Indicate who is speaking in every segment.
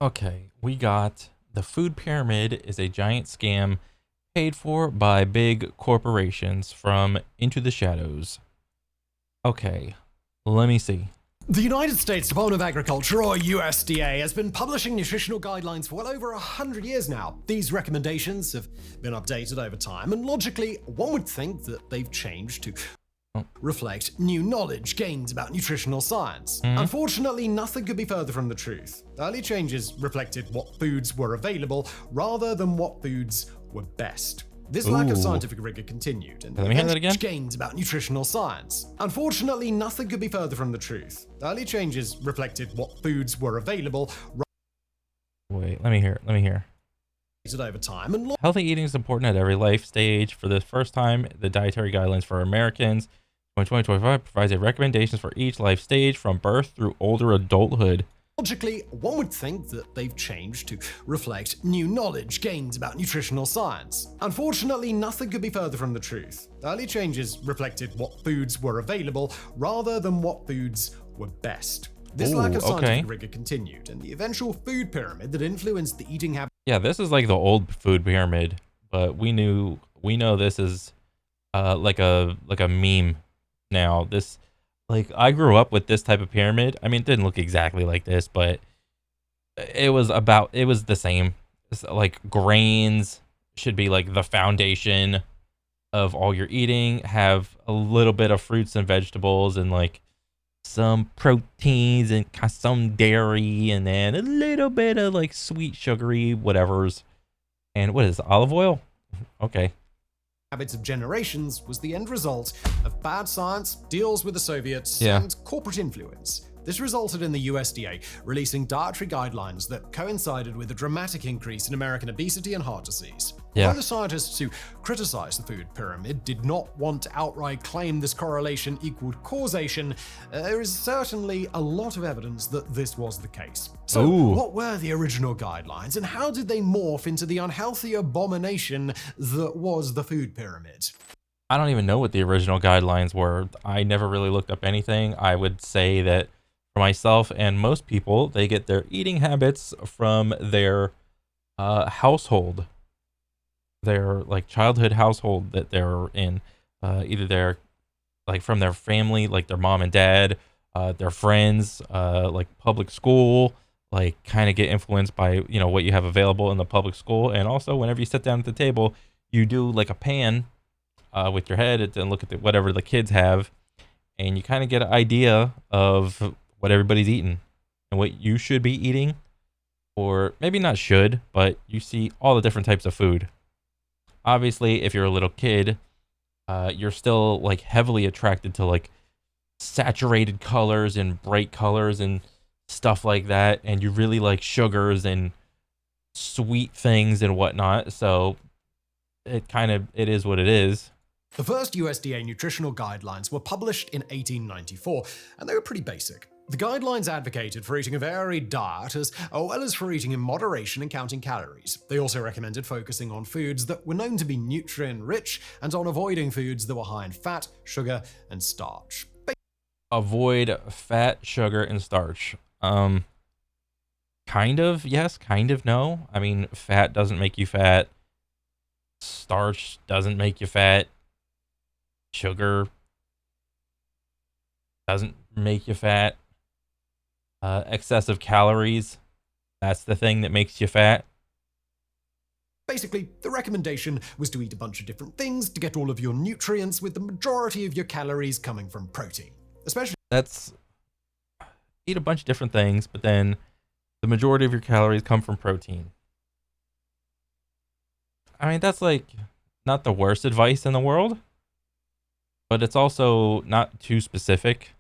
Speaker 1: Okay, we got the food pyramid is a giant scam paid for by big corporations from Into the Shadows. Okay, let me see.
Speaker 2: The United States Department of Agriculture, or USDA, has been publishing nutritional guidelines for well over 100 years now. These recommendations have been updated over time, and logically, one would think that they've changed to reflect new knowledge gained about nutritional science. Unfortunately, nothing could be further from the truth. Early changes reflected what foods were available rather than what foods were best. This lack of
Speaker 1: Ooh.
Speaker 2: scientific rigor continued, and
Speaker 1: Let me hear that again.
Speaker 2: gains about nutritional science. Unfortunately, nothing could be further from the truth. Early changes reflected what foods were available
Speaker 1: Wait, let me hear. Let me hear.
Speaker 2: over time, and
Speaker 1: Healthy eating is important at every life stage. For the first time, the dietary guidelines for Americans 2025 provides a recommendations for each life stage from birth through older adulthood.
Speaker 2: logically, one would think that they've changed to reflect new knowledge gained about nutritional science. Unfortunately, nothing could be further from the truth. Early changes reflected what foods were available rather than what foods were best. This lack of scientific rigor continued, and the eventual food pyramid that influenced the eating habits.
Speaker 1: Yeah, this is like the old food pyramid, but we know this is like a meme now. This, like, I grew up with this type of pyramid. I mean, it didn't look exactly like this, but it was the same. It's like grains should be like the foundation of all your eating, have a little bit of fruits and vegetables and like some proteins and some dairy, and then a little bit of like sweet sugary whatevers. And what is this, olive oil? Okay.
Speaker 2: Habits of generations was the end result of bad science, deals with the Soviets,
Speaker 1: Yeah.
Speaker 2: and corporate influence. This resulted in the USDA releasing dietary guidelines that coincided with a dramatic increase in American obesity and heart disease.
Speaker 1: Yeah.
Speaker 2: While the scientists who criticized the food pyramid did not want to outright claim this correlation equaled causation, there is certainly a lot of evidence that this was the case. So,
Speaker 1: Ooh.
Speaker 2: what were the original guidelines, and how did they morph into the unhealthy abomination that was the food pyramid?
Speaker 1: I don't even know what the original guidelines were. I never really looked up anything. I would say that for myself and most people, they get their eating habits from their household, their like childhood household that they're in. Either they're like from their family, like their mom and dad, their friends, like public school, like kind of get influenced by, you know, what you have available in the public school. And also whenever you sit down at the table, you do like a pan with your head and look at whatever the kids have, and you kind of get an idea of what everybody's eating and what you should be eating, or maybe not should, but you see all the different types of food. Obviously, if you're a little kid, you're still like heavily attracted to like saturated colors and bright colors and stuff like that, and you really like sugars and sweet things and whatnot. So it is what it is.
Speaker 2: The first USDA nutritional guidelines were published in 1894, and they were pretty basic. The guidelines advocated for eating a varied diet as well as for eating in moderation and counting calories. They also recommended focusing on foods that were known to be nutrient-rich and on avoiding foods that were high in fat, sugar, and starch.
Speaker 1: Avoid fat, sugar, and starch. Kind of yes, kind of no. I mean, fat doesn't make you fat. Starch doesn't make you fat. Sugar doesn't make you fat. Excessive calories, that's the thing that makes you fat.
Speaker 2: Basically, the recommendation was to eat a bunch of different things to get all of your nutrients, with the majority of your calories coming from protein. Especially
Speaker 1: That's eat a bunch of different things, but then the majority of your calories come from protein. I mean, that's like not the worst advice in the world, but it's also not too specific.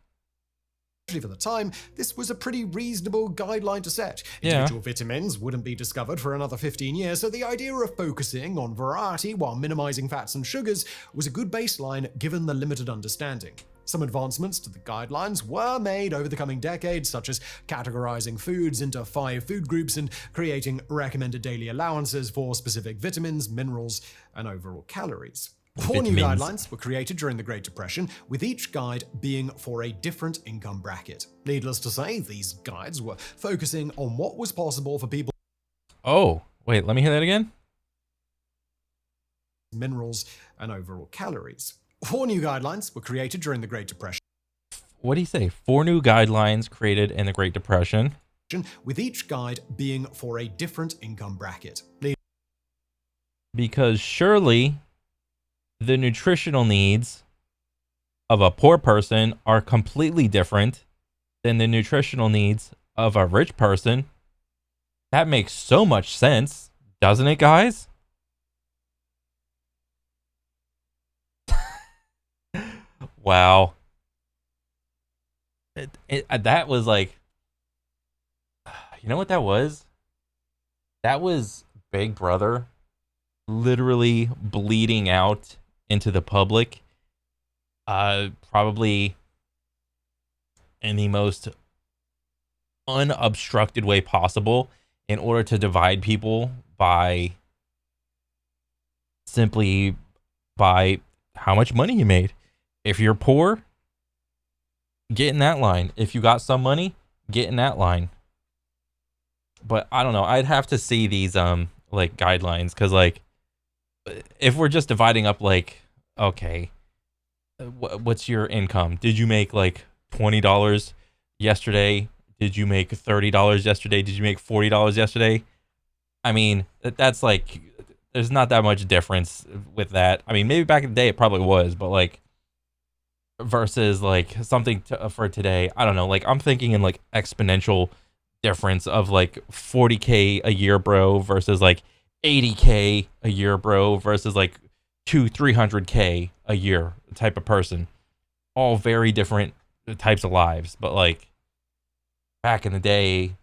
Speaker 2: for the time, this was a pretty reasonable guideline to set.
Speaker 1: Yeah.
Speaker 2: Individual vitamins wouldn't be discovered for another 15 years, so the idea of focusing on variety while minimizing fats and sugars was a good baseline given the limited understanding. Some advancements to the guidelines were made over the coming decades, such as categorizing foods into 5 food groups and creating recommended daily allowances for specific vitamins, minerals, and overall calories. Four new
Speaker 1: Vitamins.
Speaker 2: guidelines were created during the Great Depression, with each guide being for a different income bracket. Needless to say, these guides were focusing on what was possible for people,
Speaker 1: Oh, wait, let me hear that again.
Speaker 2: minerals, and overall calories. Four new guidelines were created during the Great Depression,
Speaker 1: What do you say? 4 new guidelines created in the Great Depression.
Speaker 2: with each guide being for a different income bracket.
Speaker 1: Because surely the nutritional needs of a poor person are completely different than the nutritional needs of a rich person. That makes so much sense, doesn't it, guys? Wow. That was like, you know what that was? That was Big Brother literally bleeding out into the public, probably in the most unobstructed way possible, in order to divide people by simply by how much money you made. If you're poor, get in that line. If you got some money, get in that line. But I don't know. I'd have to see these like guidelines, because like if we're just dividing up, like, okay, what's your income? Did you make like $20 yesterday? Did you make $30 yesterday? Did you make $40 yesterday? I mean, that's like, there's not that much difference with that. I mean, maybe back in the day it probably was, but like versus like something for today, I don't know. Like I'm thinking in like exponential difference of like 40K a year, bro, versus like 80K a year, bro, versus like 300K a year type of person. All very different types of lives, but like back in the day,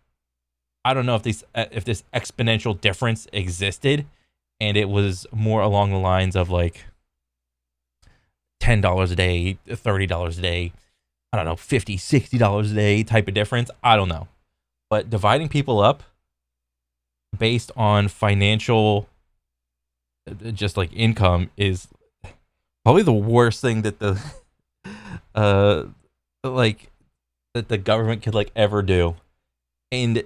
Speaker 1: I don't know if this exponential difference existed, and it was more along the lines of like $10 a day, $30 a day, I don't know, $50, $60 a day type of difference. I don't know. But dividing people up based on financial, just like income, is probably the worst thing that the uh like that the government could like ever do. And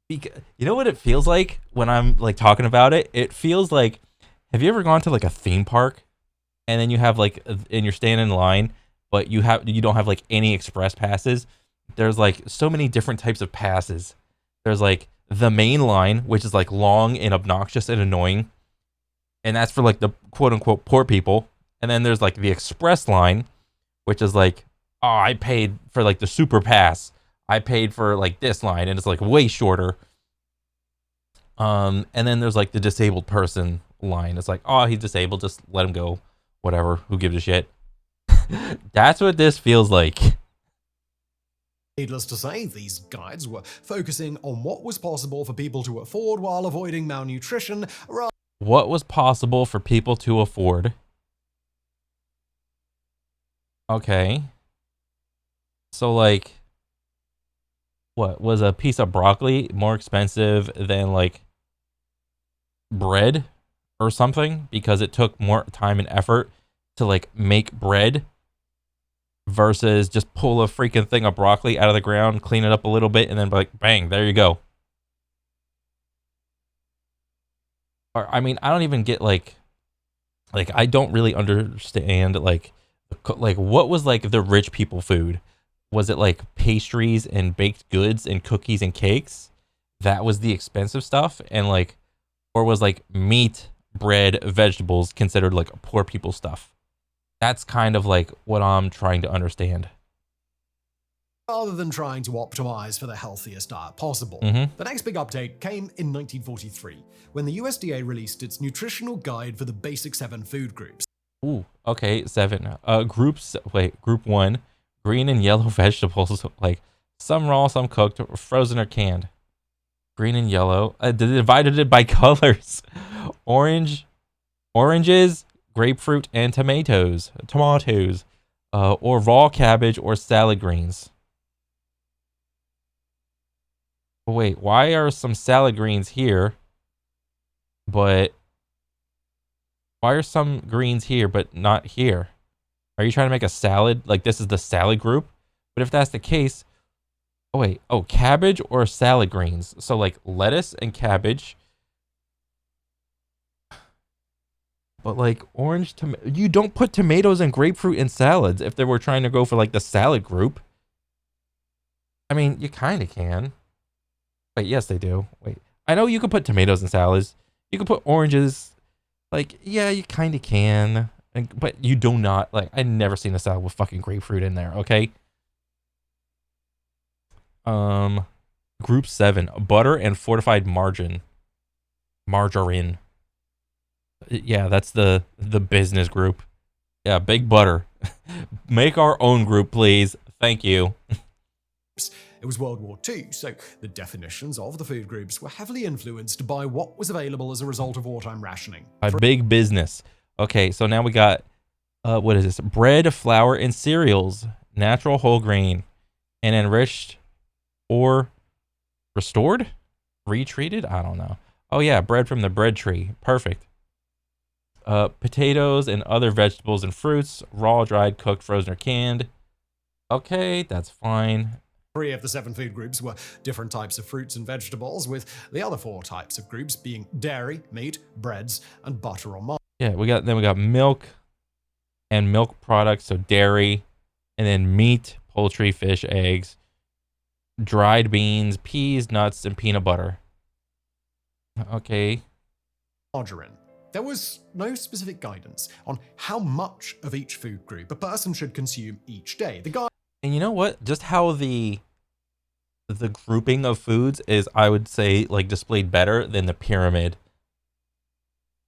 Speaker 1: you know what it feels like when I'm like talking about it? It feels like, have you ever gone to like a theme park, and then you have like, and you're standing in line, but you don't have like any express passes? There's like so many different types of passes. There's like the main line, which is like long and obnoxious and annoying, and that's for like the quote unquote poor people. And then there's like the express line, which is like, oh, I paid for like the super pass. I paid for like this line, and it's like way shorter. And then there's like the disabled person line. It's like, oh, he's disabled, just let him go. Whatever, who gives a shit? That's what this feels like.
Speaker 2: Needless to say, these guides were focusing on what was possible for people to afford while avoiding malnutrition, rather
Speaker 1: What was possible for people to afford? Okay. So like, what was a piece of broccoli more expensive than like bread or something, because it took more time and effort to like make bread versus just pull a freaking thing of broccoli out of the ground, clean it up a little bit, and then like bang, there you go. Or I mean, I don't even get like I don't really understand like what was like the rich people food? Was it like pastries and baked goods and cookies and cakes? That was the expensive stuff, and like, or was like meat, bread, vegetables considered like poor people stuff? That's kind of like what I'm trying to understand.
Speaker 2: than trying to optimize for the healthiest diet possible.
Speaker 1: Mm-hmm.
Speaker 2: The next big update came in 1943, when the USDA released its nutritional guide for the basic 7 food groups.
Speaker 1: Ooh, okay, 7. Group 1, green and yellow vegetables, like some raw, some cooked, frozen or canned. Green and yellow. They divided it by colors. Oranges, grapefruit, and tomatoes. Or raw cabbage or salad greens. Wait, why are some salad greens here, but Why are some greens here but not here? Are you trying to make a salad? Like this is the salad group? But if that's the case, oh wait, oh, cabbage or salad greens? So like lettuce and cabbage. But like orange tomato, you don't put tomatoes and grapefruit in salads if they were trying to go for like the salad group. I mean, you kind of can. Wait, yes, they do. Wait, I know you can put tomatoes in salads. You can put oranges. Like, yeah, you kind of can. But you do not, like, I never seen a salad with fucking grapefruit in there, okay? Um, Group 7, butter and fortified margarine. Yeah, that's the business group. Yeah, big butter. Make our own group, please. Thank you.
Speaker 2: It was World War II, so the definitions of the food groups were heavily influenced by what was available as a result of wartime rationing.
Speaker 1: A big business. Okay, so now we got, what is this? Bread, flour, and cereals. Natural whole grain. And enriched or restored? Retreated? I don't know. Oh yeah, bread from the bread tree. Perfect. Potatoes and other vegetables and fruits. Raw, dried, cooked, frozen, or canned. Okay, that's fine.
Speaker 2: 3 of the 7 food groups were different types of fruits and vegetables, with the other 4 types of groups being dairy, meat, breads, and butter or margarine.
Speaker 1: Yeah, we got milk and milk products, so dairy, and then meat, poultry, fish, eggs, dried beans, peas, nuts, and peanut butter. Okay.
Speaker 2: Margarine. There was no specific guidance on how much of each food group a person should consume each day.
Speaker 1: And you know what? Just how the grouping of foods is, I would say, like displayed better than the pyramid.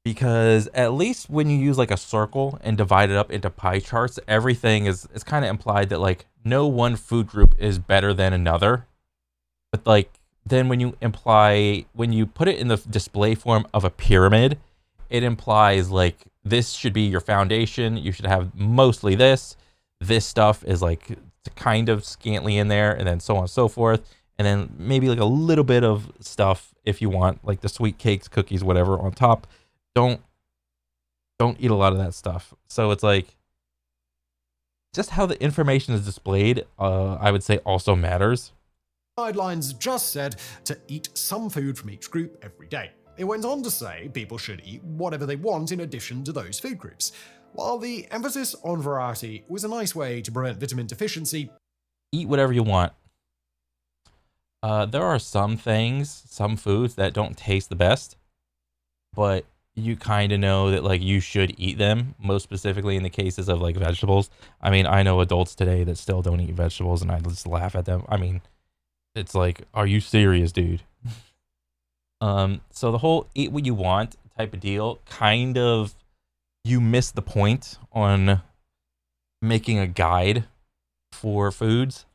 Speaker 1: Because at least when you use like a circle and divide it up into pie charts, everything is kind of implied that like no one food group is better than another. But like then when you put it in the display form of a pyramid, it implies like this should be your foundation. You should have mostly this. This stuff is like kind of scantily in there, and then so on and so forth. And then maybe like a little bit of stuff if you want, like the sweet cakes, cookies, whatever on top. Don't eat a lot of that stuff. So it's like just how the information is displayed, I would say also matters.
Speaker 2: Guidelines just said to eat some food from each group every day. It went on to say people should eat whatever they want in addition to those food groups. While the emphasis on variety was a nice way to prevent vitamin deficiency,
Speaker 1: eat whatever you want. There are some foods that don't taste the best, but you kind of know that like you should eat them, most specifically in the cases of like vegetables. I mean, I know adults today that still don't eat vegetables, and I just laugh at them. I mean, it's like, are you serious, dude? So the whole eat what you want type of deal, kind of, you miss the point on making a guide for foods.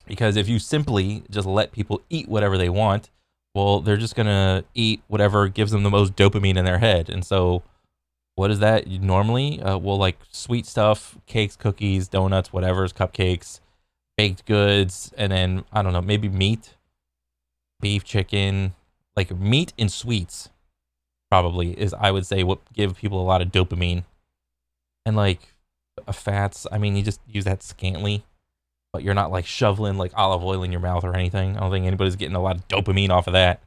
Speaker 1: Because if you simply just let people eat whatever they want, well, they're just going to eat whatever gives them the most dopamine in their head. And so what is that normally? Well, like sweet stuff, cakes, cookies, donuts, whatever's, cupcakes, baked goods, and then, I don't know, maybe meat, beef, chicken, like meat and sweets probably is, I would say, what give people a lot of dopamine. And like fats, I mean, you just use that scantily. But you're not like shoveling like olive oil in your mouth or anything. I don't think anybody's getting a lot of dopamine off of that.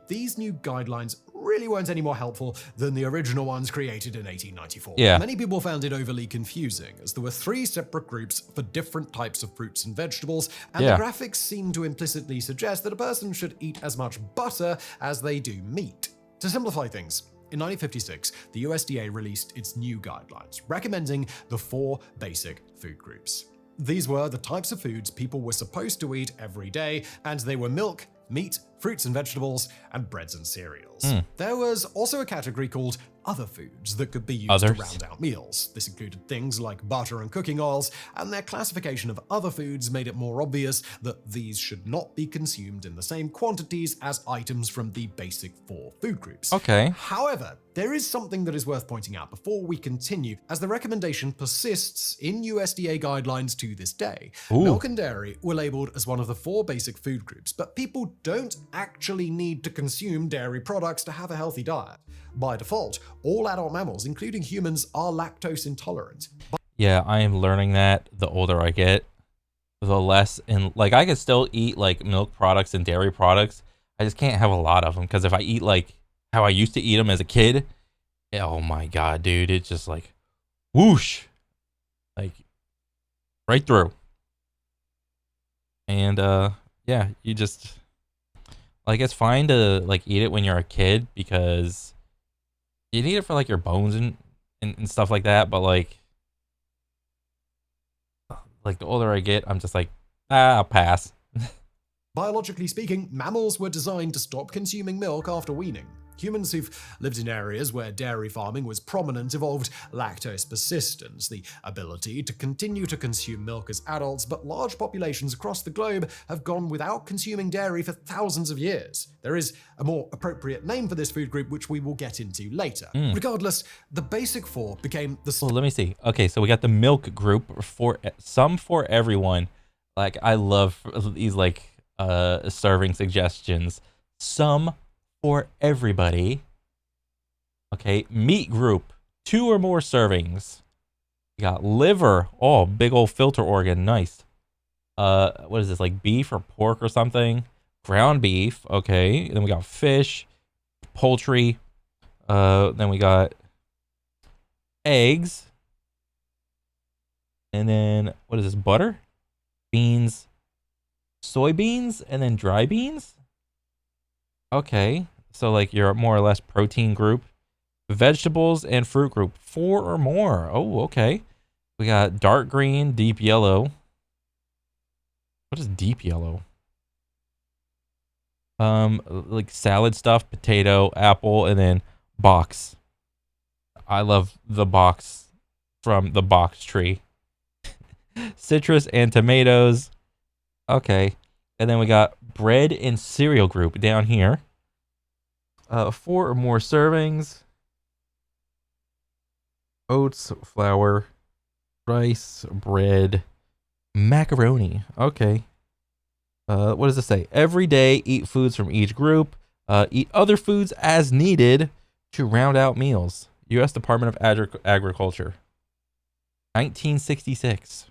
Speaker 2: These new guidelines really weren't any more helpful than the original ones created in 1894.
Speaker 1: Yeah.
Speaker 2: Many people found it overly confusing, as there were 3 separate groups for different types of fruits and vegetables, and the graphics seemed to implicitly suggest that a person should eat as much butter as they do meat. To simplify things, in 1956, the USDA released its new guidelines, recommending the 4 basic food groups. These were the types of foods people were supposed to eat every day, and they were milk, meat, fruits and vegetables, and breads and cereals. There was also a category called other foods that could be used to round out meals. This included things like butter and cooking oils, and their classification of other foods made it more obvious that these should not be consumed in the same quantities as items from the basic 4 food groups.
Speaker 1: Okay.
Speaker 2: However, there is something that is worth pointing out before we continue, as the recommendation persists in USDA guidelines to this day. Milk and dairy were labeled as one of the 4 basic food groups, but people don't actually need to consume dairy products to have a healthy diet. By default, all adult mammals, including humans, are lactose intolerant.
Speaker 1: Yeah, I am learning that the older I get, the less, and like I can still eat like milk products and dairy products. I just can't have a lot of them because if I eat like how I used to eat them as a kid, oh my god, dude, it's just like whoosh, like right through. And yeah, you just like it's fine to like eat it when you're a kid because you need it for like your bones and stuff like that, but like the older I get, I'm just like, I'll pass.
Speaker 2: Biologically speaking, mammals were designed to stop consuming milk after weaning. Humans who've lived in areas where dairy farming was prominent evolved lactose persistence, the ability to continue to consume milk as adults, but large populations across the globe have gone without consuming dairy for thousands of years. There is a more appropriate name for this food group, which we will get into later. Regardless, the basic four became the...
Speaker 1: Well, let me see. Okay, so we got the milk group for some for everyone. Like I love these like serving suggestions. Some for everybody. Okay, meat group, 2 or more servings. You got liver, oh, big old filter organ, nice. What is this, like beef or pork or something? Ground beef, okay. Then we got fish, poultry. Then we got eggs. And then what is this, butter? Beans, soybeans, and then dry beans? Okay, so like you're more or less protein group. Vegetables and fruit group, 4 or more. Oh, okay. We got dark green, deep yellow. What is deep yellow? Like salad stuff, potato, apple, and then box. I love the box from the box tree. Citrus and tomatoes. Okay. And then we got bread and cereal group down here. 4 or more servings. Oats, flour, rice, bread, macaroni. Okay. What does it say? Every day, eat foods from each group. Eat other foods as needed to round out meals. U.S. Department of Agriculture. 1966.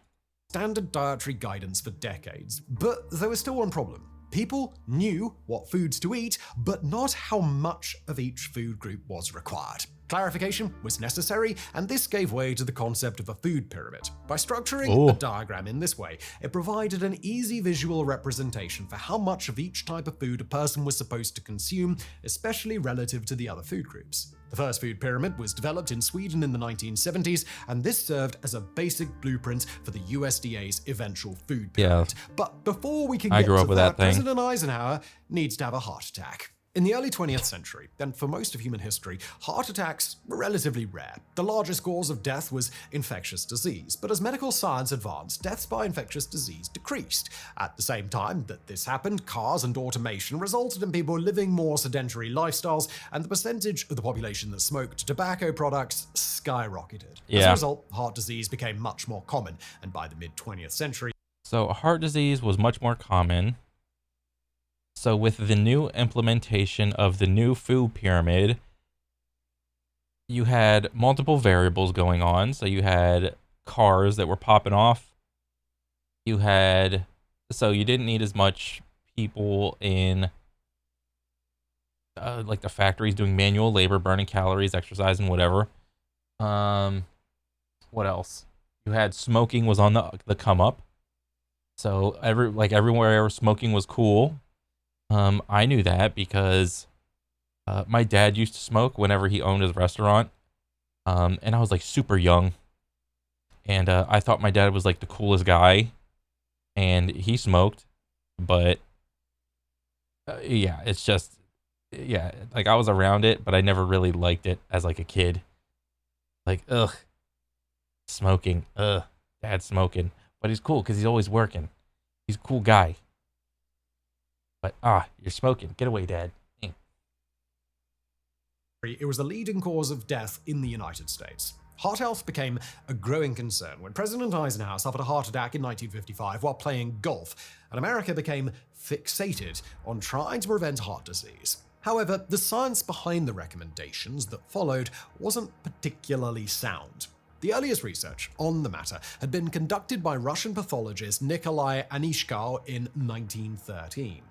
Speaker 2: Standard dietary guidance for decades. But there was still one problem. People knew what foods to eat, but not how much of each food group was required. Clarification was necessary, and this gave way to the concept of a food pyramid. By structuring the diagram in this way, it provided an easy visual representation for how much of each type of food a person was supposed to consume, especially relative to the other food groups. The first food pyramid was developed in Sweden in the 1970s, and this served as a basic blueprint for the USDA's eventual food pyramid. Yeah. But before we can get to that, President Eisenhower needs to have a heart attack. In the early 20th century, and for most of human history, heart attacks were relatively rare. The largest cause of death was infectious disease, but as medical science advanced, deaths by infectious disease decreased. At the same time that this happened, cars and automation resulted in people living more sedentary lifestyles, and the percentage of the population that smoked tobacco products skyrocketed. As a result, heart disease became much more common, and by the mid-20th century...
Speaker 1: So heart disease was much more common. So with the new implementation of the new food pyramid, you had multiple variables going on. So you had cars that were popping off. So you didn't need as much people in like the factories doing manual labor, burning calories, exercising, whatever. What else? You had smoking was on the come up. So everywhere smoking was cool. I knew that because my dad used to smoke whenever he owned his restaurant. And I was like super young. And I thought my dad was like the coolest guy. And he smoked. But yeah, it's just, yeah, like I was around it, but I never really liked it as like a kid. Like, ugh, smoking, dad smoking. But he's cool because he's always working. He's a cool guy. But, you're smoking. Get away, Dad.
Speaker 2: It was the leading cause of death in the United States. Heart health became a growing concern when President Eisenhower suffered a heart attack in 1955 while playing golf, and America became fixated on trying to prevent heart disease. However, the science behind the recommendations that followed wasn't particularly sound. The earliest research on the matter had been conducted by Russian pathologist Nikolai Anishkov in 1913.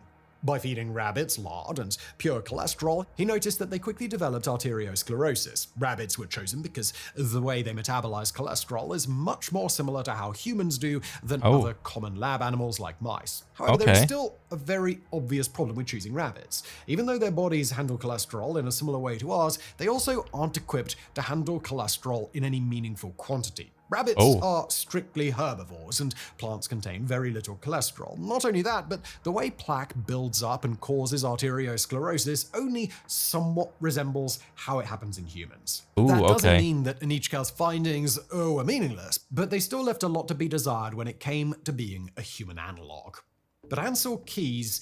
Speaker 2: By feeding rabbits lard and pure cholesterol, he noticed that they quickly developed arteriosclerosis. Rabbits were chosen because the way they metabolize cholesterol is much more similar to how humans do than other common lab animals like mice. However, there is still a very obvious problem with choosing rabbits. Even though their bodies handle cholesterol in a similar way to ours, they also aren't equipped to handle cholesterol in any meaningful quantity. Rabbits are strictly herbivores, and plants contain very little cholesterol. Not only that, but the way plaque builds up and causes arteriosclerosis only somewhat resembles how it happens in humans. That doesn't mean that Anichkov's findings were meaningless, but they still left a lot to be desired when it came to being a human analog. But Ansel Keys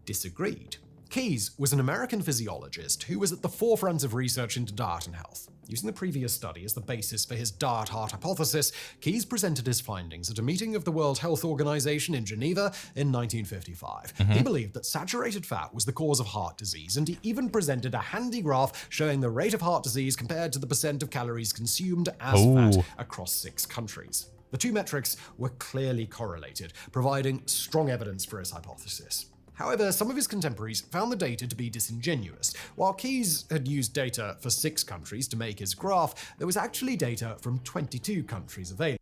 Speaker 2: disagreed. Keys was an American physiologist who was at the forefront of research into diet and health. Using the previous study as the basis for his diet-heart hypothesis, Keys presented his findings at a meeting of the World Health Organization in Geneva in 1955. He believed that saturated fat was the cause of heart disease, and he even presented a handy graph showing the rate of heart disease compared to the percent of calories consumed as fat across 6 countries. The two metrics were clearly correlated, providing strong evidence for his hypothesis. However, some of his contemporaries found the data to be disingenuous. While Keys had used data for 6 countries to make his graph, there was actually data from 22 countries available.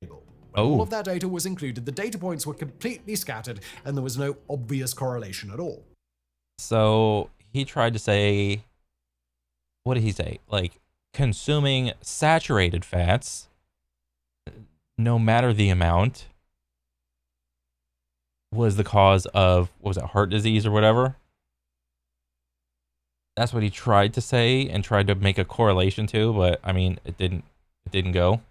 Speaker 2: When all of that data was included, the data points were completely scattered and there was no obvious correlation at all.
Speaker 1: So he tried to say, what did he say? Like, consuming saturated fats, no matter the amount, was the cause of, what was it, heart disease or whatever? That's what he tried to say and tried to make a correlation to, but I mean, it didn't go.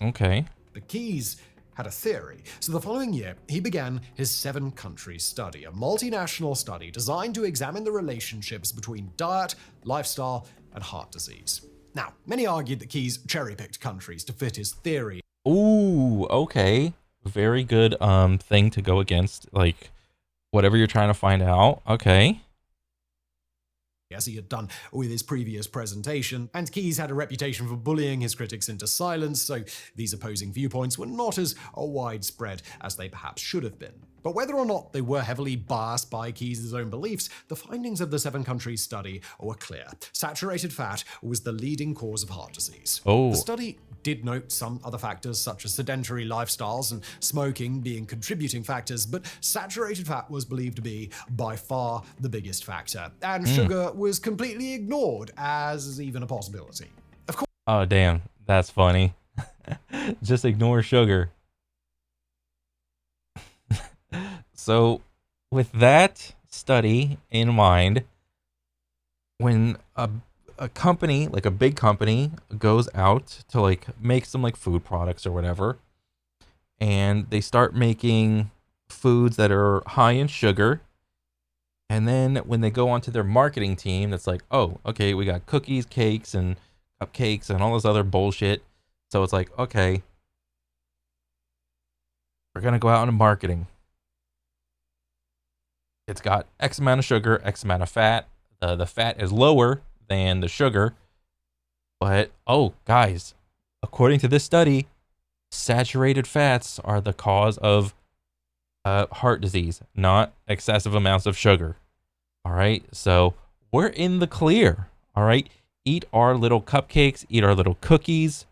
Speaker 1: Okay.
Speaker 2: But Keys had a theory. So the following year, he began his 7-country study, a multinational study designed to examine the relationships between diet, lifestyle, and heart disease. Now, many argued that Keys cherry-picked countries to fit his theory.
Speaker 1: Ooh, okay. Very good thing to go against, like, whatever you're trying to find out. Okay.
Speaker 2: As he had done with his previous presentation, and Keys had a reputation for bullying his critics into silence, so these opposing viewpoints were not as widespread as they perhaps should have been. But whether or not they were heavily biased by Keys' own beliefs, the findings of the 7-country study were clear. Saturated fat was the leading cause of heart disease. The study did note some other factors such as sedentary lifestyles and smoking being contributing factors, but saturated fat was believed to be by far the biggest factor, and sugar was completely ignored as even a possibility. Of course.
Speaker 1: Oh, damn. That's funny. Just ignore sugar. So, with that study in mind, when a company, like a big company, goes out to like make some like food products or whatever, and they start making foods that are high in sugar, and then when they go onto their marketing team, that's like, oh, okay, we got cookies, cakes, and cupcakes, and all this other bullshit. So it's like, okay, we're gonna go out into marketing. It's got X amount of sugar, X amount of fat. The fat is lower than the sugar. But, oh, guys, according to this study, saturated fats are the cause of heart disease, not excessive amounts of sugar. All right, so we're in the clear. All right, eat our little cupcakes, eat our little cookies,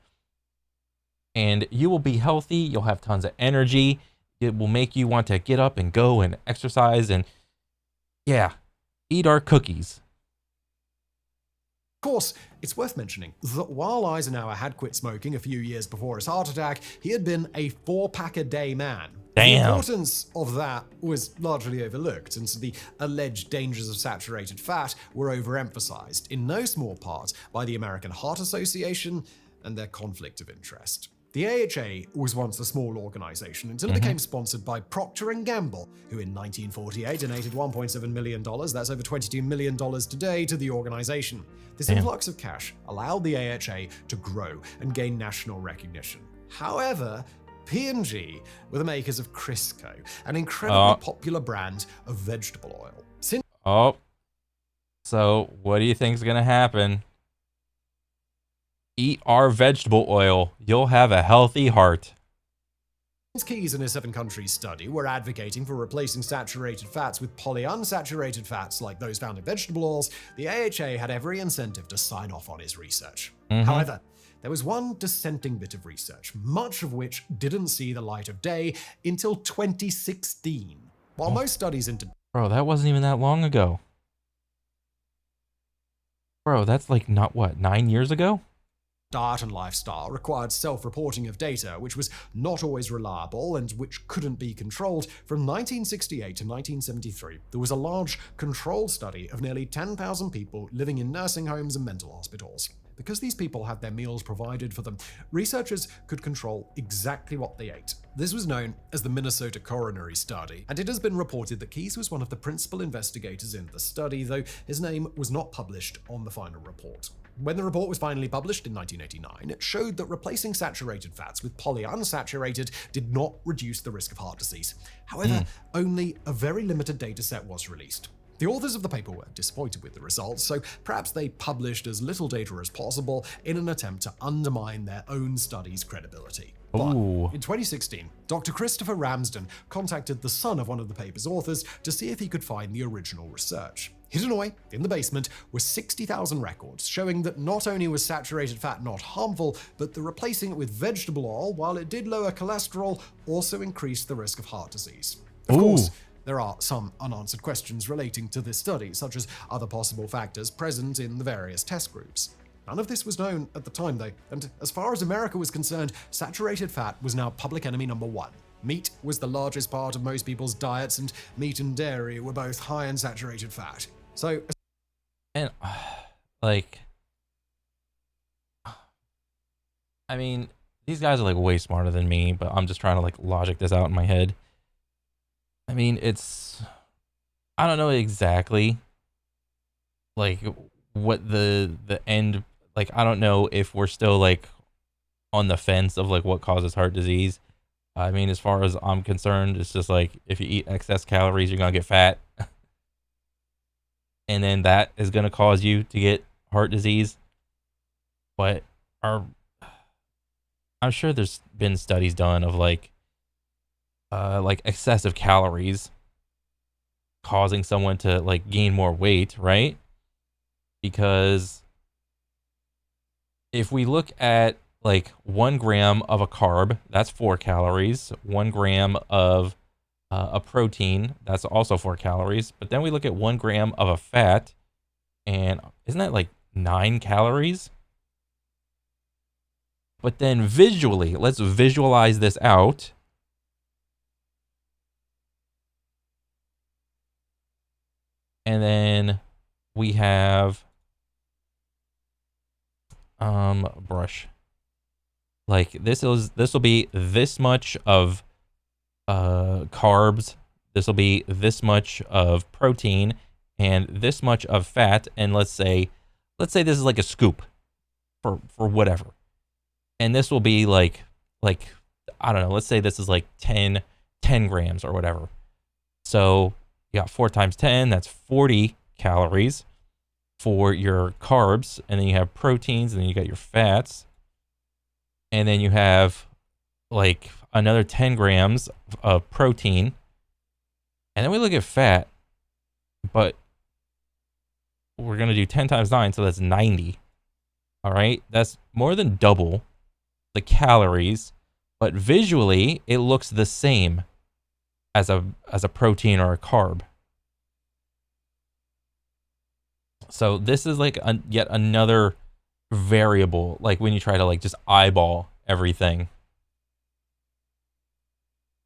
Speaker 1: and you will be healthy. You'll have tons of energy. It will make you want to get up and go and exercise, and yeah, eat our cookies.
Speaker 2: Of course, it's worth mentioning that while Eisenhower had quit smoking a few years before his heart attack, he had been a 4-pack-a-day man.
Speaker 1: Damn.
Speaker 2: The importance of that was largely overlooked, and so the alleged dangers of saturated fat were overemphasized, in no small part by the American Heart Association and their conflict of interest. The AHA was once a small organization until it became sponsored by Procter & Gamble, who in 1948 donated $1.7 million, that's over $22 million today, to the organization. This
Speaker 1: Damn.
Speaker 2: influx of cash allowed the AHA to grow and gain national recognition. However, P&G were the makers of Crisco, an incredibly popular brand of vegetable oil.
Speaker 1: So what do you think's gonna happen? Eat our vegetable oil. You'll have a healthy heart.
Speaker 2: Since Keyes and his 7 countries study were advocating for replacing saturated fats with polyunsaturated fats like those found in vegetable oils, the AHA had every incentive to sign off on his research. However, there was one dissenting bit of research, much of which didn't see the light of day until 2016. While most studies into...
Speaker 1: Bro, that wasn't even that long ago. Bro, that's like not what, 9 years ago?
Speaker 2: diet and lifestyle required self-reporting of data, which was not always reliable and which couldn't be controlled. From 1968 to 1973, there was a large controlled study of nearly 10,000 people living in nursing homes and mental hospitals. Because these people had their meals provided for them, researchers could control exactly what they ate. This was known as the Minnesota Coronary Study, and it has been reported that Keyes was one of the principal investigators in the study, though his name was not published on the final report. When the report was finally published in 1989, it showed that replacing saturated fats with polyunsaturated did not reduce the risk of heart disease. However, only a very limited data set was released. The authors of the paper were disappointed with the results, so perhaps they published as little data as possible in an attempt to undermine their own study's credibility. But in 2016, Dr. Christopher Ramsden contacted the son of one of the paper's authors to see if he could find the original research. Hidden away in the basement were 60,000 records showing that not only was saturated fat not harmful, but that replacing it with vegetable oil, while it did lower cholesterol, also increased the risk of heart disease. Of course, there are some unanswered questions relating to this study, such as other possible factors present in the various test groups. None of this was known at the time, though, and as far as America was concerned, saturated fat was now public enemy number one. Meat was the largest part of most people's diets, and meat and dairy were both high in saturated fat. So,
Speaker 1: and like, I mean, these guys are like way smarter than me, but I'm just trying to like logic this out in my head. I mean, I don't know exactly like what the end, like, I don't know if we're still like on the fence of like what causes heart disease. I mean, as far as I'm concerned, it's just like if you eat excess calories, you're going to get fat. And then that is going to cause you to get heart disease. But I'm sure there's been studies done of like excessive calories causing someone to like gain more weight, right? Because if we look at like 1 gram of a carb, that's 4 calories. 1 gram of a protein, that's also 4 calories. But then we look at 1 gram of a fat, and isn't that like 9 calories? But then visually, let's visualize this out. And then we have brush. Like this will be this much of carbs, this will be this much of protein, and this much of fat, and let's say this is like a scoop for whatever. And this will be like I don't know, let's say this is like 10 grams or whatever. So you got 4 times 10, that's 40 calories for your carbs, and then you have proteins, and then you got your fats, and then you have like another 10 grams of protein, and then we look at fat, but we're going to do 10 times 9, so that's 90. All right, that's more than double the calories, but visually it looks the same as a protein or a carb. So this is like yet another variable, like when you try to like just eyeball everything.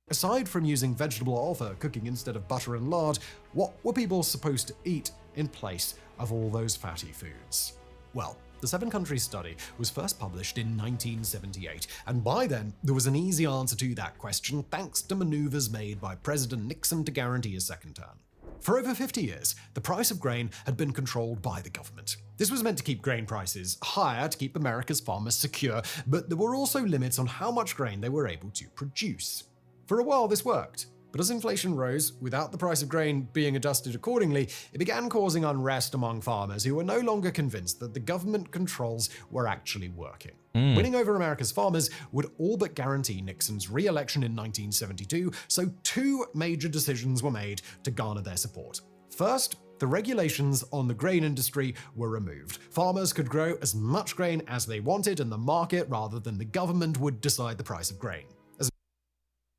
Speaker 2: Aside from using vegetable oil for cooking instead of butter and lard, what were people supposed to eat in place of all those fatty foods? Well, The 7-country study was first published in 1978, and by then, there was an easy answer to that question thanks to maneuvers made by President Nixon to guarantee his second term. For over 50 years, the price of grain had been controlled by the government. This was meant to keep grain prices higher to keep America's farmers secure, but there were also limits on how much grain they were able to produce. For a while, this worked. But as inflation rose, without the price of grain being adjusted accordingly, it began causing unrest among farmers who were no longer convinced that the government controls were actually working. Winning over America's farmers would all but guarantee Nixon's re-election in 1972, so 2 major decisions were made to garner their support. First, the regulations on the grain industry were removed. Farmers could grow as much grain as they wanted in the market rather than the government would decide the price of grain.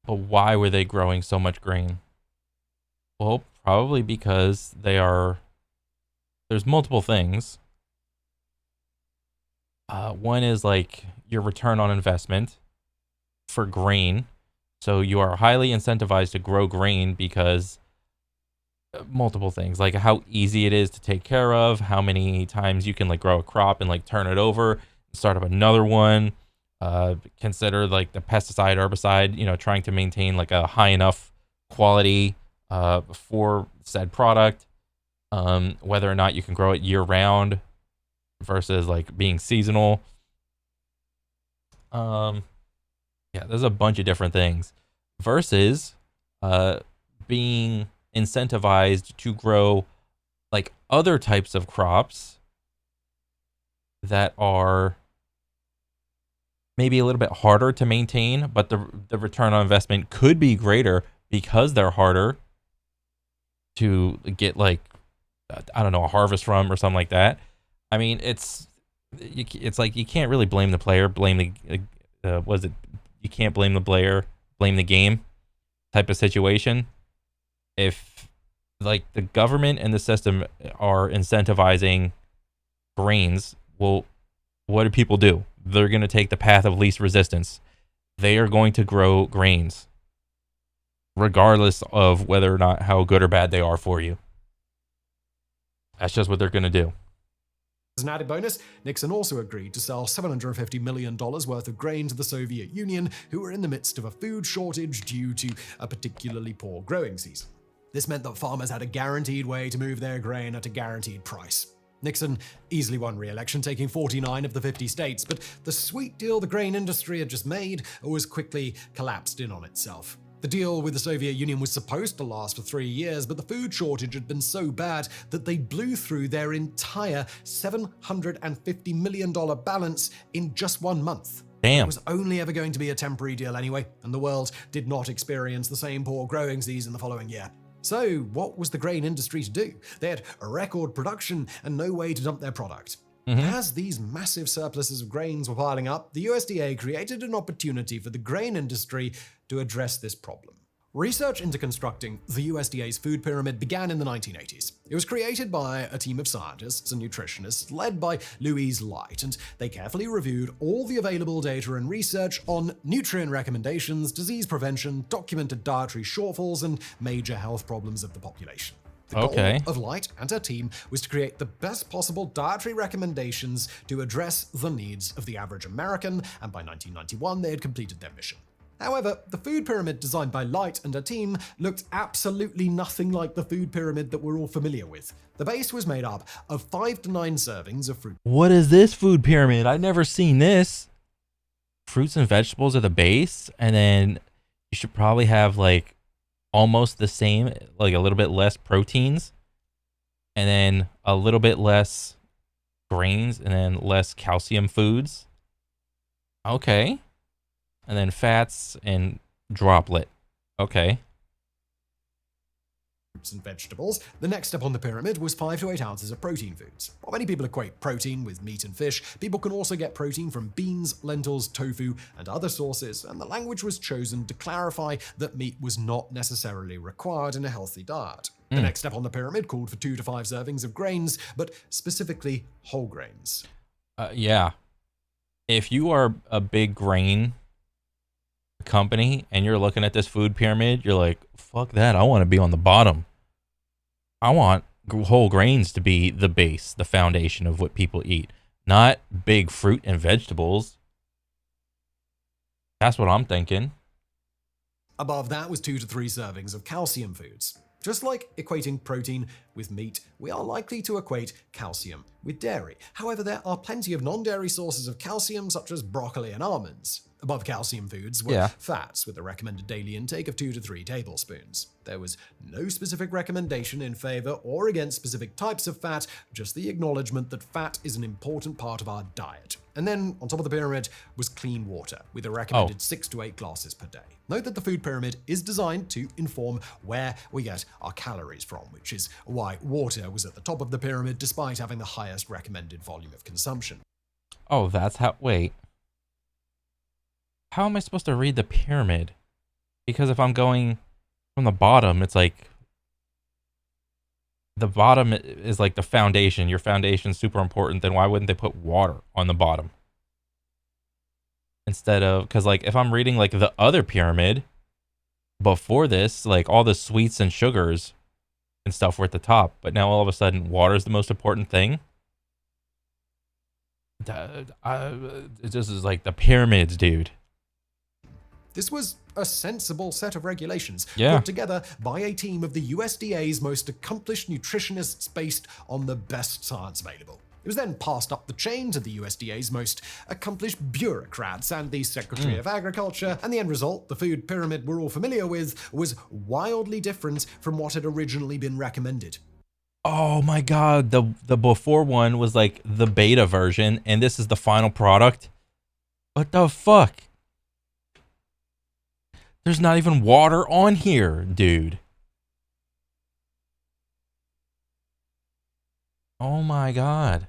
Speaker 1: But why were they growing so much grain? Well, probably because there's multiple things. One is like your return on investment for grain. So you are highly incentivized to grow grain because multiple things, like how easy it is to take care of, how many times you can like grow a crop and like turn it over, start up another one. Consider like the pesticide, herbicide, trying to maintain like a high enough quality for said product, whether or not you can grow it year round versus like being seasonal. Yeah, there's a bunch of different things versus being incentivized to grow like other types of crops that are maybe a little bit harder to maintain, but the return on investment could be greater because they're harder to get, like, I don't know, a harvest from or something like that. I mean, it's like you can't really blame the player, you can't blame the player, blame the game type of situation. If like the government and the system are incentivizing grains, well, what do people do? They're going to take the path of least resistance. They are going to grow grains, regardless of whether or not how good or bad they are for you. That's just what they're going to do.
Speaker 2: As an added bonus, Nixon also agreed to sell $750 million worth of grain to the Soviet Union, who were in the midst of a food shortage due to a particularly poor growing season. This meant that farmers had a guaranteed way to move their grain at a guaranteed price. Nixon easily won re-election, taking 49 of the 50 states, but the sweet deal the grain industry had just made was quickly collapsed in on itself. The deal with the Soviet Union was supposed to last for 3 years, but the food shortage had been so bad that they blew through their entire $750 million balance in just 1 month.
Speaker 1: Damn.
Speaker 2: It was only ever going to be a temporary deal anyway, and the world did not experience the same poor growing season the following year. So, what was the grain industry to do? They had a record production and no way to dump their product. As these massive surpluses of grains were piling up, the USDA created an opportunity for the grain industry to address this problem. Research into constructing the USDA's food pyramid began in the 1980s. It was created by a team of scientists and nutritionists led by Louise Light, and they carefully reviewed all the available data and research on nutrient recommendations, disease prevention, documented dietary shortfalls, and major health problems of the population. The goal of Light and her team was to create the best possible dietary recommendations to address the needs of the average American, and by 1991 they had completed their mission. However, the food pyramid designed by Light and her team looked absolutely nothing like the food pyramid that we're all familiar with. The base was made up of 5 to 9 servings of fruit.
Speaker 1: What is this food pyramid? I've never seen this. Fruits and vegetables are the base, and then you should probably have like almost the same, like a little bit less proteins, and then a little bit less grains, and then less calcium foods. Okay. And then fats and droplet. Okay.
Speaker 2: Fruits and vegetables. The next step on the pyramid was 5 to 8 ounces of protein foods. While many people equate protein with meat and fish, people can also get protein from beans, lentils, tofu, and other sources, and the language was chosen to clarify that meat was not necessarily required in a healthy diet. The next step on the pyramid called for 2 to 5 servings of grains, but specifically whole grains.
Speaker 1: Yeah. If you are a big grain company and you're looking at this food pyramid, you're like, fuck that, I want to be on the bottom. I want whole grains to be the base, the foundation of what people eat. Not big fruit and vegetables. That's what I'm thinking.
Speaker 2: Above that was 2 to 3 servings of calcium foods. Just like equating protein with meat, we are likely to equate calcium with dairy. However, there are plenty of non-dairy sources of calcium, such as broccoli and almonds. Above calcium foods were
Speaker 1: Yeah.
Speaker 2: fats, with a recommended daily intake of 2 to 3 tablespoons. There was no specific recommendation in favor or against specific types of fat, just the acknowledgement that fat is an important part of our diet. And then, on top of the pyramid, was clean water, with a recommended 6 to 8 glasses per day. Note that the food pyramid is designed to inform where we get our calories from, which is why water was at the top of the pyramid despite having the highest recommended volume of consumption.
Speaker 1: Oh, that's how. Wait. How am I supposed to read the pyramid? Because if I'm going from the bottom, it's like the bottom is like the foundation. Your foundation's super important. Then why wouldn't they put water on the bottom? Instead of, because like if I'm reading like the other pyramid before this, like all the sweets and sugars and stuff were at the top, but now all of a sudden water is the most important thing. This is like the pyramids, dude.
Speaker 2: This was a sensible set of regulations
Speaker 1: Yeah.
Speaker 2: put together by a team of the USDA's most accomplished nutritionists based on the best science available. It was then passed up the chain to the USDA's most accomplished bureaucrats and the Secretary of Agriculture, and the end result, the food pyramid we're all familiar with, was wildly different from what had originally been recommended.
Speaker 1: Oh my god, the before one was like the beta version, and this is the final product. What the fuck? There's not even water on here, dude. Oh my god.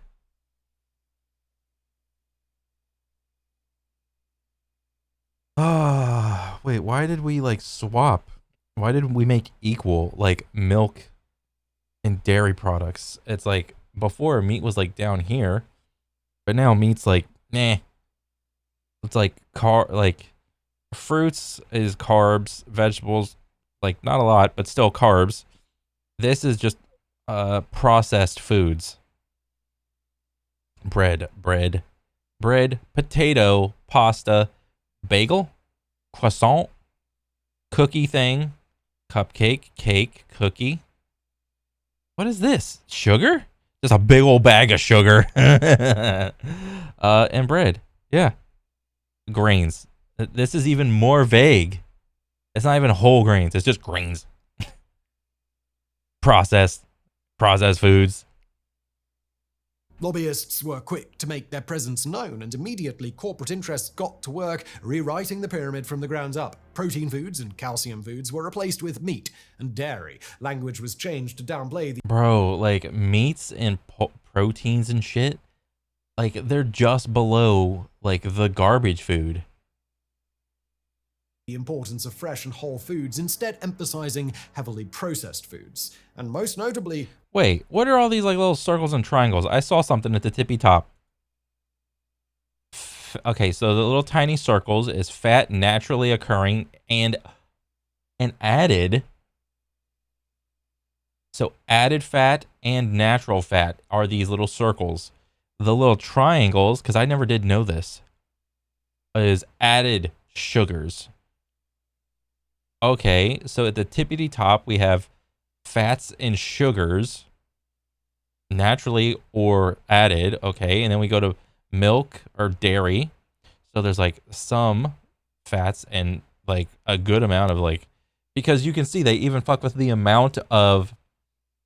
Speaker 1: Ah, wait, why did we like swap? Why did we make equal like milk and dairy products? It's like before meat was like down here, but now meat's like, nah. It's like fruits is carbs, vegetables, like not a lot, but still carbs. This is just processed foods. Bread, potato, pasta, bagel, croissant, cookie thing, cupcake, cake, cookie. What is this? Sugar? Just a big old bag of sugar. And bread. Yeah. Grains. This is even more vague. It's not even whole grains. It's just grains. Processed foods.
Speaker 2: Lobbyists were quick to make their presence known, and immediately corporate interests got to work rewriting the pyramid from the ground up. Protein foods and calcium foods were replaced with meat and dairy. Language was changed to downplay the
Speaker 1: Bro, like meats and proteins and shit, like they're just below like the garbage food.
Speaker 2: importance of fresh and whole foods, instead emphasizing heavily processed foods. And most notably,
Speaker 1: Wait, what are all these like little circles and triangles? I saw something at the tippy top. Okay, so the little tiny circles is fat naturally occurring and added. So added fat and natural fat are these little circles. The little triangles, because I never did know this, is added sugars. Okay, so at the tippity top we have fats and sugars, naturally or added. Okay, and then we go to milk or dairy. So there's like some fats and like a good amount of like, because you can see they even fuck with the amount of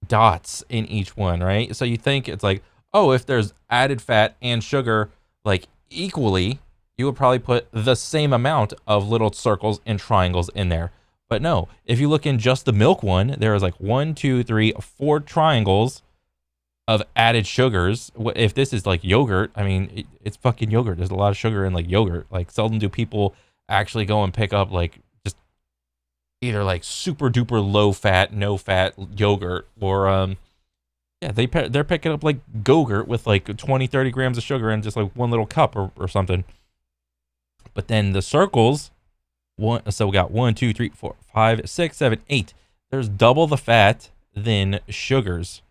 Speaker 1: dots in each one, right? So you think it's like, oh, if there's added fat and sugar like equally, you would probably put the same amount of little circles and triangles in there. But no, if you look in just the milk one, there is like 1, 2, 3, 4 triangles of added sugars. If this is like yogurt, I mean, it's fucking yogurt. There's a lot of sugar in like yogurt. Like seldom do people actually go and pick up like just either like super duper low fat, no fat yogurt, or yeah, they're picking up like Go-Gurt with like 20, 30 grams of sugar in just like one little cup or something. But then the circles, so we got 1, 2, 3, 4, 5, 6, 7, 8. There's double the fat than sugars.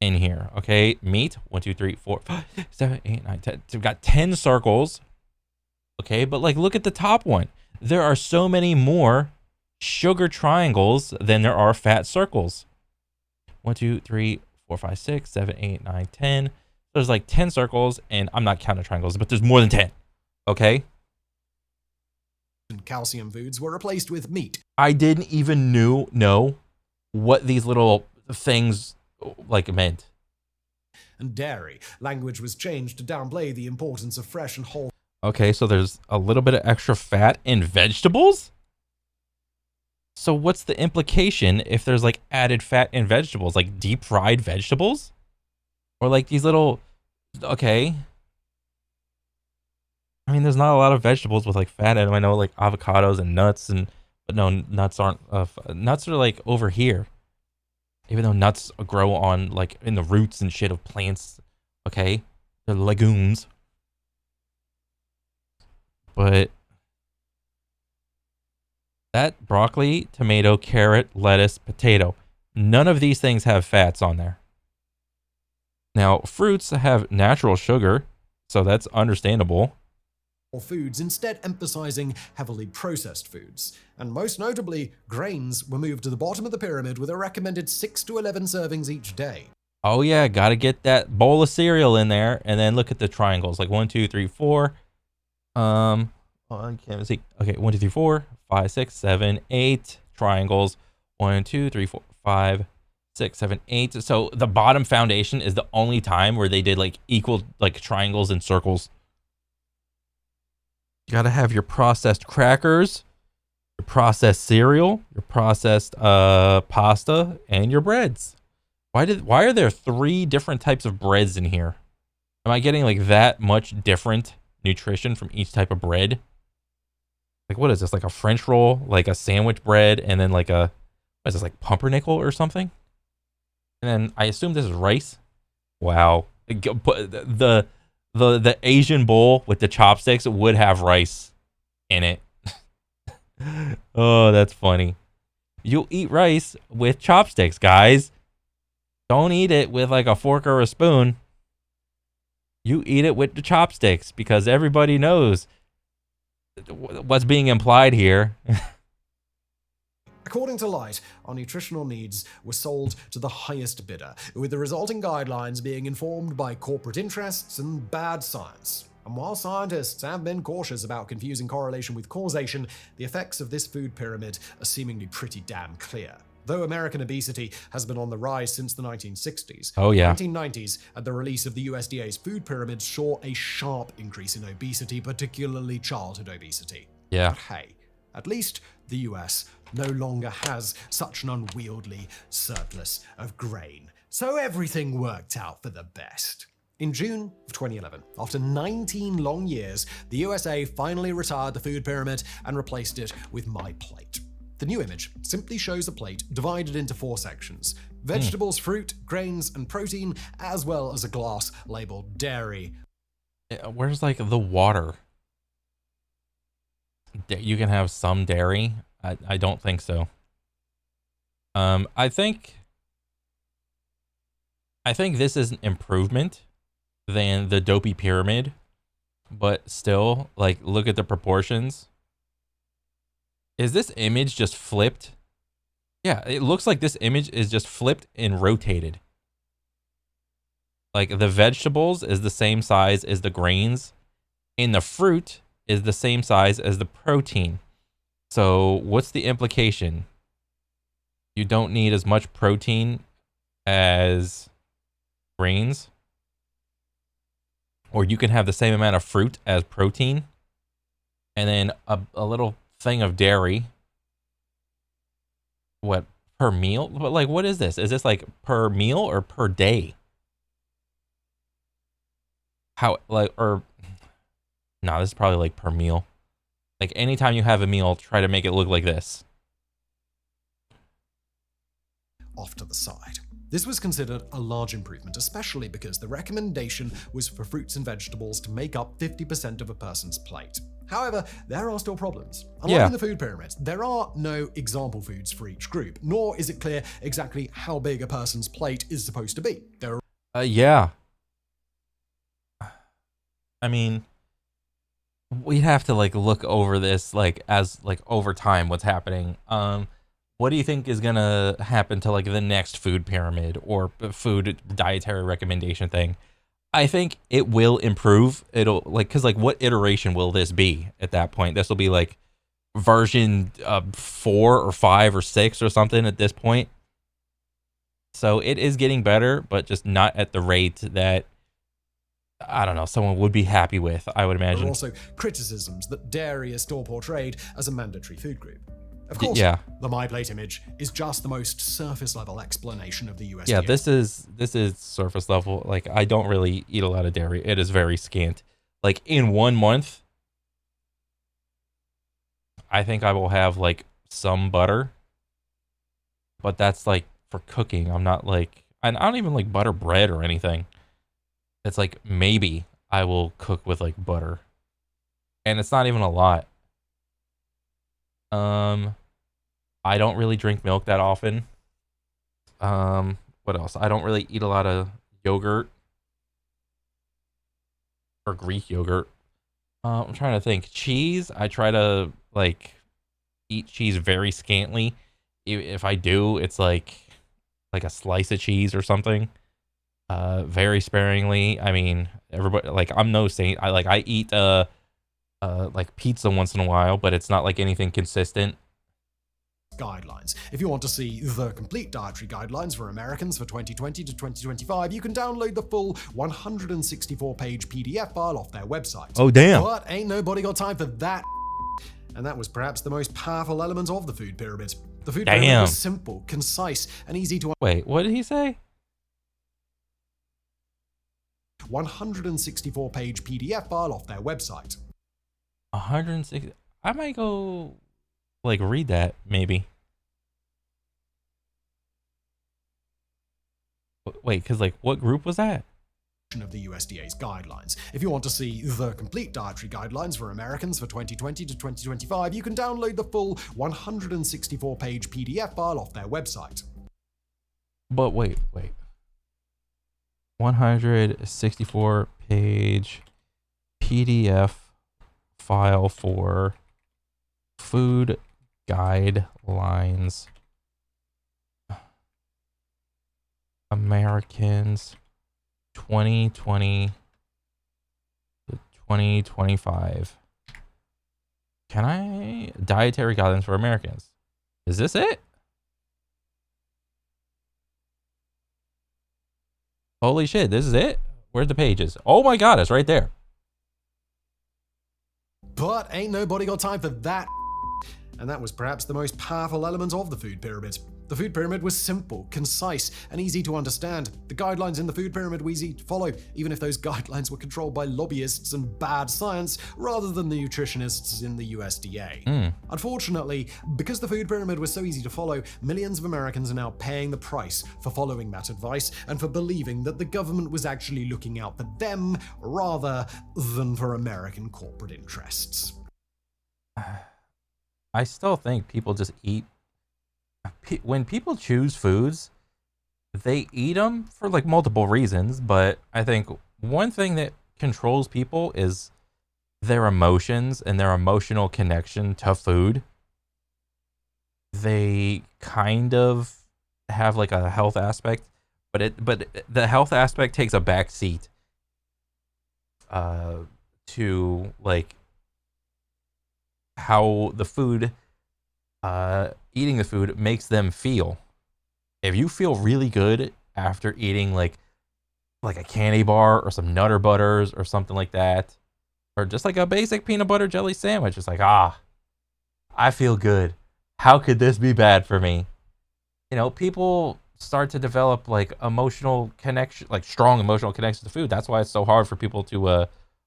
Speaker 1: in here. Okay, meat. 1, 2, 3, 4, 5, 6, 7, 8, 9, 10. So we've got 10 circles. Okay, but like look at the top one. There are so many more sugar triangles than there are fat circles. 1, 2, 3, 4, 5, 6, 7, 8, 9, 10. There's like 10 circles, and I'm not counting triangles, but there's more than 10. Okay?
Speaker 2: And calcium foods were replaced with meat.
Speaker 1: I didn't even know what these little things like meant.
Speaker 2: And dairy. Language was changed to downplay the importance of fresh and whole.
Speaker 1: Okay, so there's a little bit of extra fat in vegetables? So what's the implication if there's like added fat in vegetables, like deep fried vegetables? Or like these little, okay. I mean, there's not a lot of vegetables with like fat in them. I know like avocados and nuts, but no, nuts aren't. Nuts are like over here, even though nuts grow on like in the roots and shit of plants. Okay, they're legumes, but that broccoli, tomato, carrot, lettuce, potato, none of these things have fats on there. Now, fruits have natural sugar, so that's understandable.
Speaker 2: Foods, instead emphasizing heavily processed foods. And most notably, grains were moved to the bottom of the pyramid with a recommended 6 to 11 servings each day.
Speaker 1: Oh yeah, gotta get that bowl of cereal in there, and then look at the triangles, like 1, 2, 3, 4. I can't see. Okay, 1, 2, 3, 4, 5, 6, 7, 8 triangles. 1, 2, 3, 4, 5, 6, 7, 8. So the bottom foundation is the only time where they did like equal like triangles and circles. You gotta have your processed crackers, your processed cereal, your processed pasta, and your breads. Why are there 3 different types of breads in here? Am I getting like that much different nutrition from each type of bread? Like what is this? Like a French roll, like a sandwich bread, and then like what is this, like pumpernickel or something? And then I assume this is rice. Wow. The Asian bowl with the chopsticks would have rice in it. Oh, that's funny. You'll eat rice with chopsticks, guys. Don't eat it with like a fork or a spoon. You eat it with the chopsticks because everybody knows what's being implied here.
Speaker 2: According to Light, our nutritional needs were sold to the highest bidder, with the resulting guidelines being informed by corporate interests and bad science. And while scientists have been cautious about confusing correlation with causation, the effects of this food pyramid are seemingly pretty damn clear. Though American obesity has been on the rise since the 1960s,
Speaker 1: Oh, yeah.
Speaker 2: the 1990s, at the release of the USDA's food pyramid, saw a sharp increase in obesity, particularly childhood obesity.
Speaker 1: Yeah.
Speaker 2: But hey, at least the US no longer has such an unwieldy surplus of grain. So everything worked out for the best. In June of 2011, after 19 long years, the USA finally retired the food pyramid and replaced it with My Plate. The new image simply shows a plate divided into 4 sections: vegetables, fruit, grains, and protein, as well as a glass labeled dairy.
Speaker 1: Where's like the water? You can have some dairy. I don't think so. I think this is an improvement than the dopey pyramid, but still, like, look at the proportions. Is this image just flipped? Yeah, it looks like this image is just flipped and rotated. Like the vegetables is the same size as the grains, and the fruit is the same size as the protein. So what's the implication? You don't need as much protein as grains, or you can have the same amount of fruit as protein, and then a little thing of dairy. What, per meal? But like, what is this? Is this like per meal or per day? How, like, or no, this is probably like per meal. Like anytime you have a meal, try to make it look like this.
Speaker 2: Off to the side. This was considered a large improvement, especially because the recommendation was for fruits and vegetables to make up 50% of a person's plate. However, there are still problems. Unlike in the food pyramid, there are no example foods for each group, nor is it clear exactly how big a person's plate is supposed to be.
Speaker 1: Yeah. I mean, we'd have to like look over this like as like over time what's happening. What do you think is gonna happen to like the next food pyramid or food dietary recommendation thing? I think it will improve. It'll like because like what iteration will this be at that point? This will be like version 4 or 5 or 6 or something at this point. So it is getting better, but just not at the rate that I don't know someone would be happy with. I would imagine.
Speaker 2: There are also criticisms that dairy is still portrayed as a mandatory food group. Of course,
Speaker 1: yeah.
Speaker 2: The MyPlate image is just the most surface level explanation of the USDA.
Speaker 1: Yeah, this is surface level. Like I don't really eat a lot of dairy. It is very scant. Like in 1 month, I think I will have like some butter, but that's like for cooking. I'm not like I don't even like butter bread or anything. It's like maybe I will cook with like butter, and it's not even a lot. I don't really drink milk that often. What else? I don't really eat a lot of yogurt or Greek yogurt. I'm trying to think. Cheese, I try to like eat cheese very scantly. If I do, it's like a slice of cheese or something. Very sparingly. I mean, everybody like I'm no saint. I eat like pizza once in a while, but it's not like anything consistent.
Speaker 2: Guidelines. If you want to see the complete dietary guidelines for Americans for 2020 to 2025, you can download the full 164-page PDF file off their website.
Speaker 1: Oh, damn.
Speaker 2: But ain't nobody got time for that. And that was perhaps the most powerful element of the food pyramid. The food pyramid was simple, concise, and easy to...
Speaker 1: Wait, what did he say?
Speaker 2: 164-page PDF file off their website.
Speaker 1: 160. I might go like read that maybe. Wait, because like what group was that?
Speaker 2: Of the USDA's guidelines. If you want to see the complete dietary guidelines for Americans for 2020 to 2025, you can download the full 164-page PDF file off their website.
Speaker 1: But wait. 164-page PDF file for food guidelines. Americans 2020 to 2025. Can I dietary guidelines for Americans? Is this it? Holy shit, this is it? Where's the pages? Oh my god, it's right there.
Speaker 2: But ain't nobody got time for that. And that was perhaps the most powerful element of the food pyramid. The food pyramid was simple, concise, and easy to understand. The guidelines in the food pyramid were easy to follow, even if those guidelines were controlled by lobbyists and bad science rather than the nutritionists in the USDA. Unfortunately, because the food pyramid was so easy to follow, millions of Americans are now paying the price for following that advice and for believing that the government was actually looking out for them rather than for American corporate interests.
Speaker 1: I still think people just eat. When people choose foods, they eat them for like multiple reasons, but I think one thing that controls people is their emotions and their emotional connection to food. They kind of have like a health aspect, but the health aspect takes a back seat to like how the food eating the food makes them feel. If you feel really good after eating like a candy bar or some Nutter Butters or something like that, or just like a basic peanut butter jelly sandwich, it's like, I feel good. How could this be bad for me? You know, people start to develop like emotional connection, like strong emotional connection to food. That's why it's so hard for people to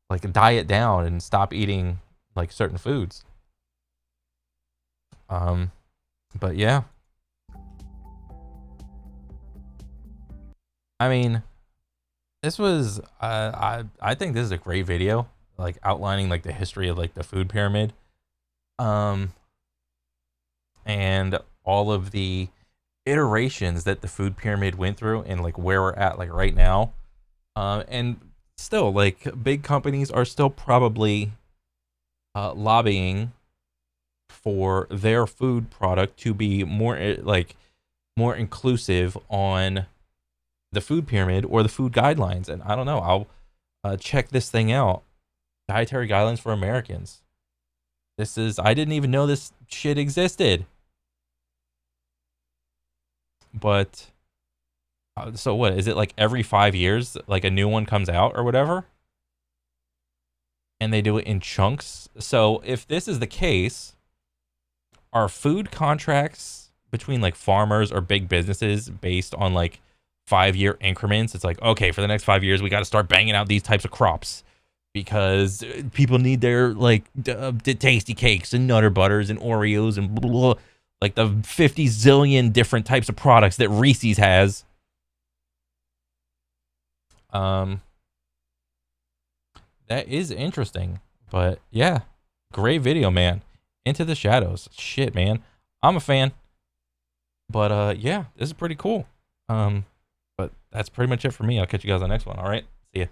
Speaker 1: like diet down and stop eating like certain foods. But yeah. I mean, this was I think this is a great video, like outlining like the history of like the food pyramid, um, and all of the iterations that the food pyramid went through, and like where we're at like right now. And still, like big companies are still probably lobbying for their food product to be more like more inclusive on the food pyramid or the food guidelines. And I don't know, I'll check this thing out. Dietary guidelines for Americans. This is, I didn't even know this shit existed. But so what is it, like every 5 years like a new one comes out or whatever, and they do it in chunks? So if this is the case, are food contracts between like farmers or big businesses based on like 5 year increments? It's like, okay, for the next 5 years we got to start banging out these types of crops because people need their like tasty cakes and Nutter Butters and Oreos and blah, blah, blah, like the 50 zillion different types of products that Reese's has. Um, that is interesting, but yeah, great video, man. Into the Shadows, shit, man. I'm a fan, but yeah, this is pretty cool. But that's pretty much it for me. I'll catch you guys on the next one. All right, see ya.